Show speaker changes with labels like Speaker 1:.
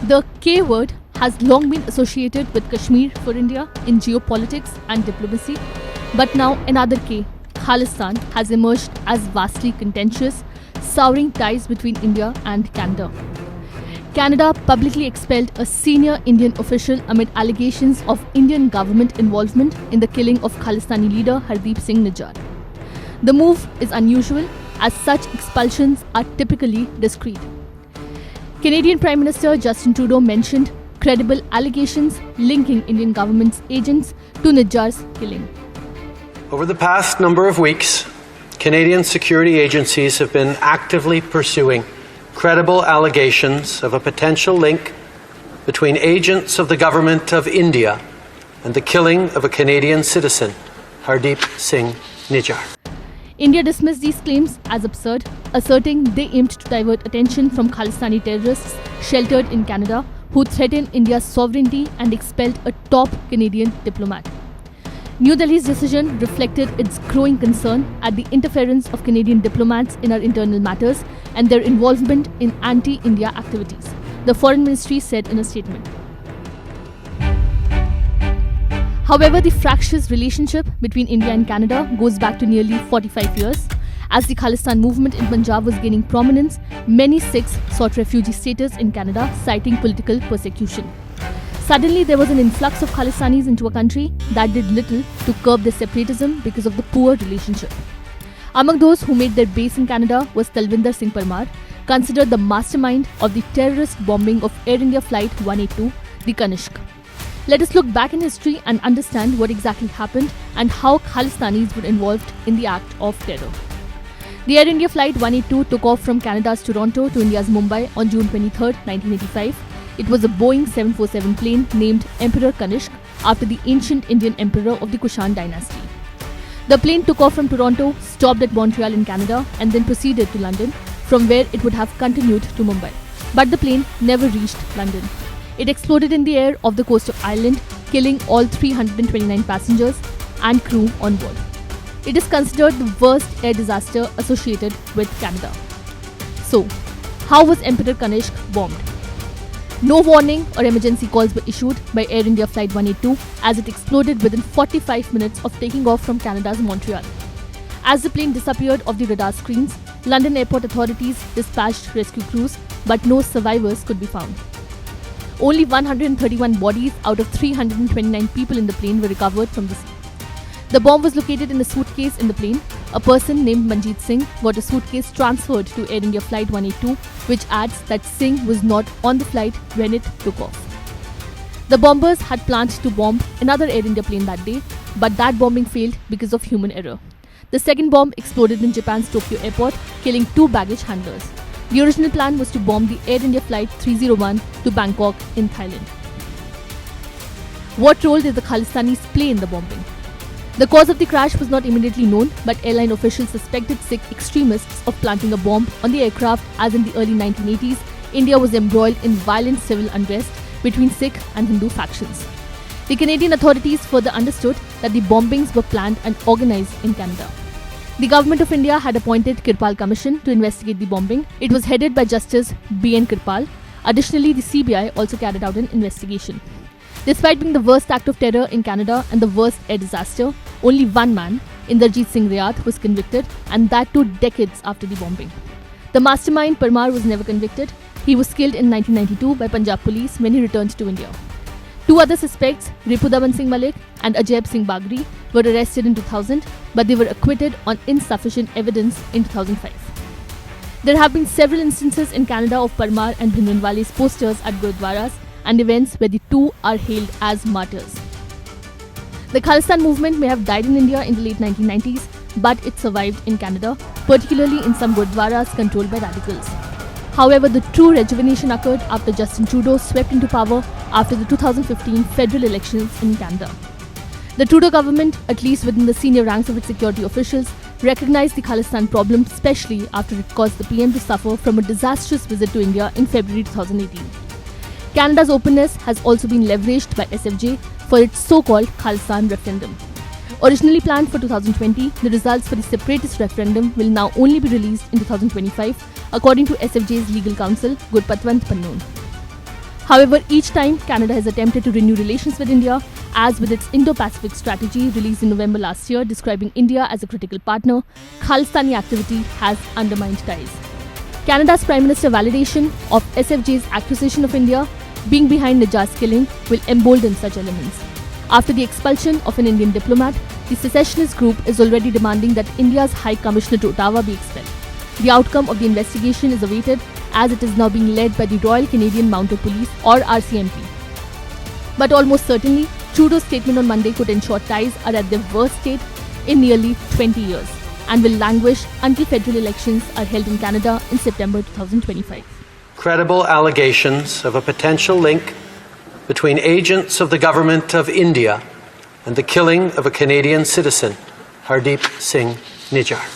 Speaker 1: The K word has long been associated with Kashmir for India in geopolitics and diplomacy, but now another K, Khalistan, has emerged as vastly contentious, souring ties between India and Canada. Canada publicly expelled a senior Indian official amid allegations of Indian government involvement in the killing of Khalistani leader Hardeep Singh Nijjar. The move is unusual, as such expulsions are typically discreet. Canadian Prime Minister Justin Trudeau mentioned credible allegations linking Indian government's agents to Nijjar's killing.
Speaker 2: Over the past number of weeks, Canadian security agencies have been actively pursuing credible allegations of a potential link between agents of the Government of India and the killing of a Canadian citizen, Hardeep Singh Nijjar.
Speaker 1: India dismissed these claims as absurd, asserting they aimed to divert attention from Khalistani terrorists sheltered in Canada who threatened India's sovereignty and expelled a top Canadian diplomat. New Delhi's decision reflected its growing concern at the interference of Canadian diplomats in our internal matters and their involvement in anti-India activities, the Foreign Ministry said in a statement. However, the fractious relationship between India and Canada goes back to nearly 45 years. As the Khalistan movement in Punjab was gaining prominence, many Sikhs sought refugee status in Canada, citing political persecution. Suddenly, there was an influx of Khalistanis into a country that did little to curb their separatism because of the poor relationship. Among those who made their base in Canada was Talvinder Singh Parmar, considered the mastermind of the terrorist bombing of Air India Flight 182, the Kanishka. Let us look back in history and understand what exactly happened and how Khalistanis were involved in the act of terror. The Air India Flight 182 took off from Canada's Toronto to India's Mumbai on June 23, 1985. It was a Boeing 747 plane named Emperor Kanishka after the ancient Indian emperor of the Kushan dynasty. The plane took off from Toronto, stopped at Montreal in Canada, and then proceeded to London, from where it would have continued to Mumbai. But the plane never reached London. It exploded in the air off the coast of Ireland, killing all 329 passengers and crew on board. It is considered the worst air disaster associated with Canada. So, how was Emperor Kanishka bombed? No warning or emergency calls were issued by Air India Flight 182 as it exploded within 45 minutes of taking off from Canada's Montreal. As the plane disappeared off the radar screens, London airport authorities dispatched rescue crews, but no survivors could be found. Only 131 bodies out of 329 people in the plane were recovered from the sea. The bomb was located in a suitcase in the plane. A person named Manjeet Singh got a suitcase transferred to Air India Flight 182, which adds that Singh was not on the flight when it took off. The bombers had planned to bomb another Air India plane that day, but that bombing failed because of human error. The second bomb exploded in Japan's Tokyo airport, killing 2 baggage handlers. The original plan was to bomb the Air India Flight 301 to Bangkok in Thailand. What role did the Khalistanis play in the bombing? The cause of the crash was not immediately known, but airline officials suspected Sikh extremists of planting a bomb on the aircraft, as in the early 1980s, India was embroiled in violent civil unrest between Sikh and Hindu factions. The Canadian authorities further understood that the bombings were planned and organized in Canada. The Government of India had appointed Kirpal Commission to investigate the bombing. It was headed by Justice B.N. Kirpal. Additionally, the CBI also carried out an investigation. Despite being the worst act of terror in Canada and the worst air disaster, only one man, Inderjeet Singh Riat, was convicted, and that too decades after the bombing. The mastermind Parmar was never convicted. He was killed in 1992 by Punjab police when he returned to India. 2 other suspects, Ripudaman Singh Malik and Ajayb Singh Bagri, were arrested in 2000, but they were acquitted on insufficient evidence in 2005. There have been several instances in Canada of Parmar and Bhindranwale's posters at Gurudwaras and events where the two are hailed as martyrs. The Khalistan movement may have died in India in the late 1990s, but it survived in Canada, particularly in some Gurudwaras controlled by radicals. However, the true rejuvenation occurred after Justin Trudeau swept into power after the 2015 federal elections in Canada. The Trudeau government, at least within the senior ranks of its security officials, recognized the Khalistan problem, especially after it caused the PM to suffer from a disastrous visit to India in February 2018. Canada's openness has also been leveraged by SFJ for its so-called Khalistan referendum. Originally planned for 2020, the results for the separatist referendum will now only be released in 2025, according to SFJ's legal counsel, Gurpatwant Pannoon. However, each time Canada has attempted to renew relations with India, as with its Indo-Pacific strategy released in November last year describing India as a critical partner, Khalistani activity has undermined ties. Canada's Prime Minister validation of SFJ's accusation of India being behind Nijjar's killing will embolden such elements. After the expulsion of an Indian diplomat, the secessionist group is already demanding that India's High Commissioner to Ottawa be expelled. The outcome of the investigation is awaited as it is now being led by the Royal Canadian Mounted Police or RCMP. But almost certainly, Trudeau's statement on Monday could ensure ties are at their worst state in nearly 20 years and will languish until federal elections are held in Canada in September 2025.
Speaker 2: Credible allegations of a potential link between agents of the government of India and the killing of a Canadian citizen, Hardeep Singh Nijjar.